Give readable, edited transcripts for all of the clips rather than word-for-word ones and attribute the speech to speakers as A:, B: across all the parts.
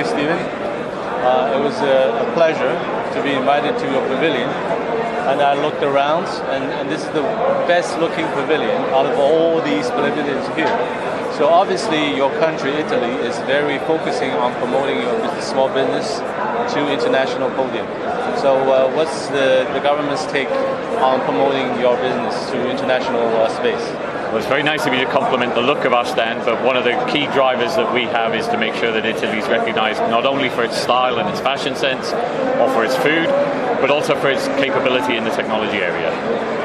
A: Stephen. It was a pleasure to be invited to your pavilion. And I looked around, and this is the best looking pavilion out of all these pavilions here. So obviously your country, Italy, is very focusing on promoting your small business to international podium. So what's the government's take on promoting your business to international space?
B: Well, it's very nice of you to compliment the look of our stand, but one of the key drivers that we have is to make sure that Italy is recognized not only for its style and its fashion sense, or for its food, but also for its capability in the technology area.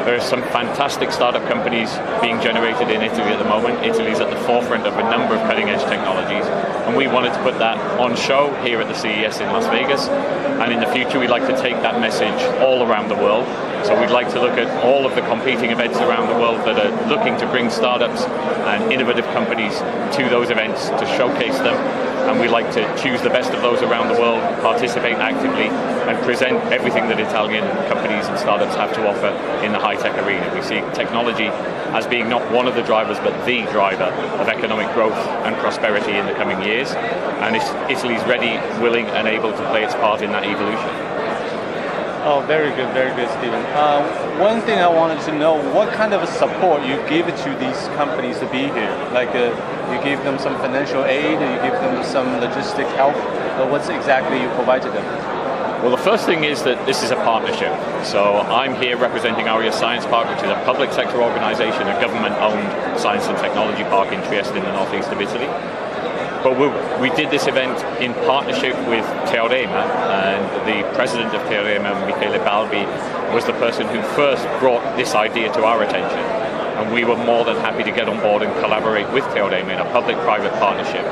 B: There are some fantastic startup companies being generated in Italy at the moment. Italy's at the forefront of a number of cutting-edge technologies, and we wanted to put that on show here at the CES in Las Vegas. And in the future, we'd like to take that message all around the world. So we'd like to look at all of the competing events around the world that are looking to bring startups and innovative companies to those events to showcase them. And we like to choose the best of those around the world, participate actively, and present everything that Italian companies and startups have to offer in the high-tech arena. We see technology as being not one of the drivers, but the driver of economic growth and prosperity in the coming years. And Italy's ready, willing, and able to play its part in that evolution.
A: Oh, very good, Stephen. One thing I wanted to know, what kind of support you give to these companies to be here? Like you give them some financial aid, or you give them some logistic help? What's exactly you provide to them?
B: Well, the first thing is that this is a partnership. So I'm here representing Aurea Science Park, which is a public sector organization, a government-owned science and technology park in Trieste in the northeast of Italy. But we did this event in partnership with Teorema, and the president of Teorema, Michele Balbi, was the person who first brought this idea to our attention. And we were more than happy to get on board and collaborate with Teorema in a public-private partnership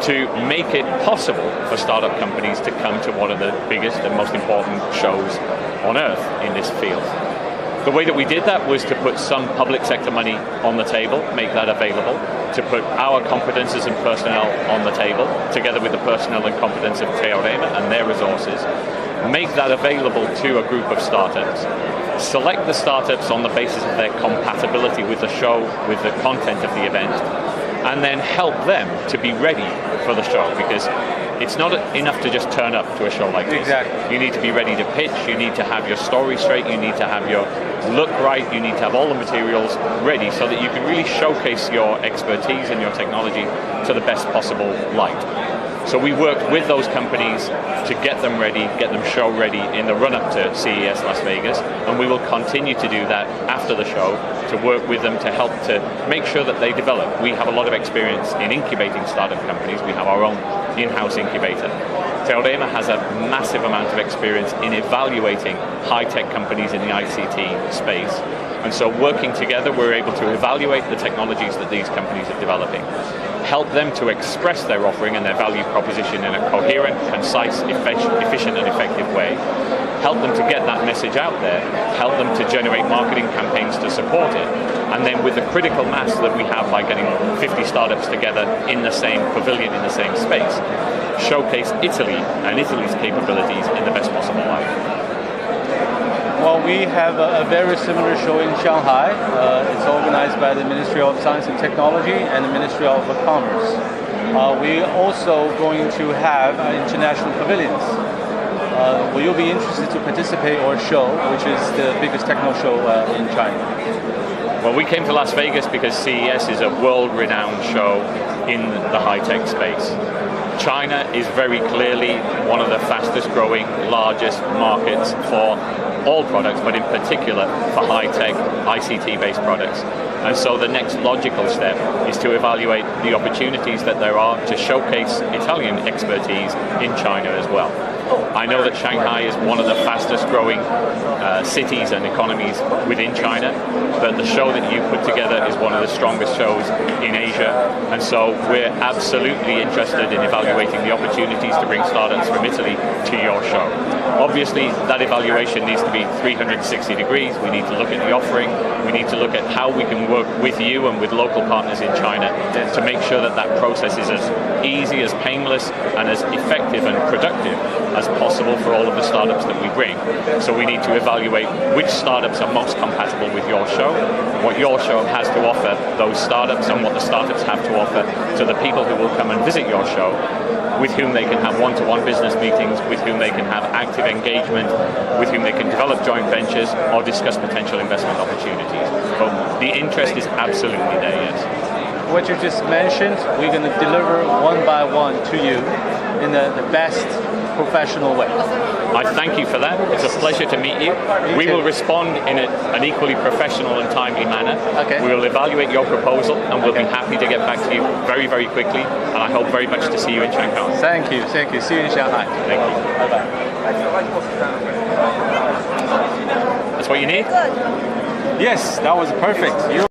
B: to make it possible for startup companies to come to one of the biggest and most important shows on earth in this field. The way that we did that was to put some public sector money on the table, make that available, to put our competences and personnel on the table, together with the personnel and competence of Teorema and their resources, make that available to a group of startups, select the startups on the basis of their compatibility with the show, with the content of the event, and then help them to be ready for the show, because it's not enough to just turn up to a show like this.
A: Exactly.
B: You need to be ready to pitch, you need to have your story straight, you need to have your look right, you need to have all the materials ready so that you can really showcase your expertise and your technology to the best possible light. So we worked with those companies to get them ready, get them show ready in the run-up to CES Las Vegas, and we will continue to do that after the show, to work with them to help to make sure that they develop. We have a lot of experience in incubating startup companies. We have our own in-house incubator. Teorema has a massive amount of experience in evaluating high-tech companies in the ICT space. And so working together, we're able to evaluate the technologies that these companies are developing, help them to express their offering and their value proposition in a coherent, concise, efficient and effective way, help them to get that message out there, help them to generate marketing campaigns to support it, and then with the critical mass that we have by getting 50 startups together in the same pavilion, in the same space, showcase Italy and Italy's capabilities in the best possible light.
A: Well, we have a very similar show in Shanghai. It's organized by the Ministry of Science and Technology and the Ministry of Commerce. We're also going to have international pavilions. Will you be interested to participate or show, which is the biggest techno show in China?
B: Well, we came to Las Vegas because CES is a world-renowned show in the high-tech space. China is very clearly one of the fastest growing, largest markets for all products, but in particular for high-tech, ICT-based products. And so the next logical step is to evaluate the opportunities that there are to showcase Italian expertise in China as well. I know that Shanghai is one of the fastest growing cities and economies within China, but the show that you put together is one of the strongest shows in Asia, and so we're absolutely interested in evaluating the opportunities to bring startups from Italy to your show. Obviously, that evaluation needs to be 360 degrees. We need to look at the offering, we need to look at how we can work with you and with local partners in China to make sure that that process is as easy, as painless, and as effective and productive as possible for all of the startups that we bring. So we need to evaluate which startups are most compatible with your show, what your show has to offer those startups, and what the startups have to offer to the people who will come and visit your show, with whom they can have one-to-one business meetings, with whom they can have active engagement, with whom they can develop joint ventures or discuss potential investment opportunities. But the interest is absolutely there, yes.
A: What you just mentioned, we're going to deliver one by one to you in the best professional way.
B: I thank you for that. It's a pleasure to meet you. We will respond in an equally professional and timely manner.
A: Okay.
B: We will evaluate your proposal and we'll be happy to get back to you very, very quickly. And I hope very much to see you in Shanghai.
A: Thank you. See you in Shanghai.
B: Thank you.
A: Bye-bye.
B: That's what you need?
A: Yes, that was perfect.